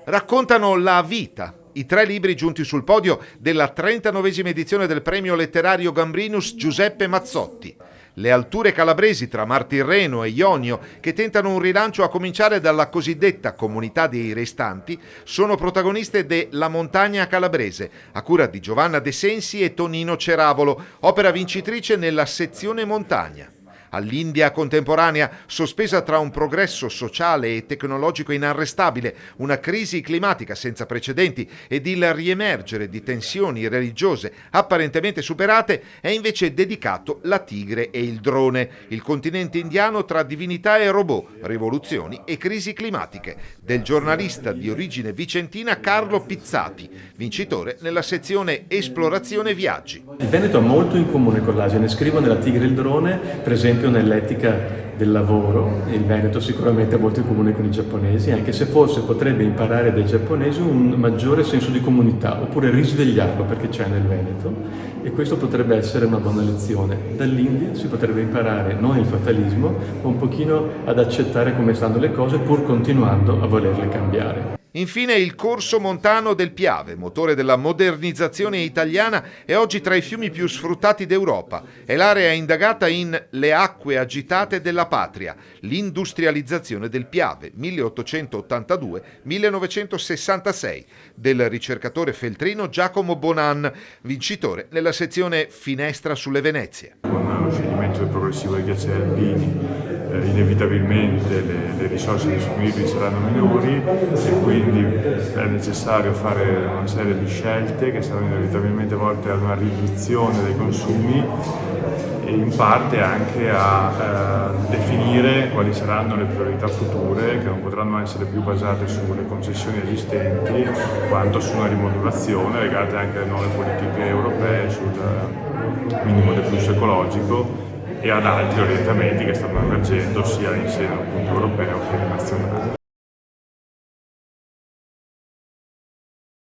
raccontano la vita. I 3 libri giunti sul podio della 39esima edizione del premio letterario Gambrinus Giuseppe Mazzotti. Le alture calabresi tra Mar Tirreno e Ionio, che tentano un rilancio a cominciare dalla cosiddetta Comunità dei Restanti, sono protagoniste de La montagna calabrese, a cura di Giovanna De Sensi e Tonino Ceravolo, opera vincitrice nella sezione montagna. All'India contemporanea, sospesa tra un progresso sociale e tecnologico inarrestabile, una crisi climatica senza precedenti ed il riemergere di tensioni religiose apparentemente superate, è invece dedicato La tigre e il drone, il continente indiano tra divinità e robot, rivoluzioni e crisi climatiche, del giornalista di origine vicentina Carlo Pizzati, vincitore nella sezione Esplorazione Viaggi. Il Veneto ha molto in comune con l'Asia, ne scrivo nella Tigre e il drone, per esempio nell'etica del lavoro. Il Veneto sicuramente ha molto in comune con i giapponesi, anche se forse potrebbe imparare dai giapponesi un maggiore senso di comunità, oppure risvegliarlo, perché c'è nel Veneto, e questo potrebbe essere una buona lezione. Dall'India si potrebbe imparare non il fatalismo, ma un pochino ad accettare come stanno le cose, pur continuando a volerle cambiare. Infine il Corso Montano del Piave, motore della modernizzazione italiana, è oggi tra i fiumi più sfruttati d'Europa. È l'area indagata in Le acque agitate della patria, l'industrializzazione del Piave, 1882-1966, del ricercatore feltrino Giacomo Bonan, vincitore nella sezione Finestra sulle Venezie. Con lo scioglimento del progressivo dei ghiacciai alpini inevitabilmente le risorse disponibili saranno minori e quindi è necessario fare una serie di scelte che saranno inevitabilmente volte ad una riduzione dei consumi e in parte anche a definire quali saranno le priorità future, che non potranno essere più basate sulle concessioni esistenti quanto su una rimodulazione legata anche alle nuove politiche europee sul minimo deflusso ecologico e ad altri orientamenti che stanno emergendo sia in seno appunto europeo che nazionale.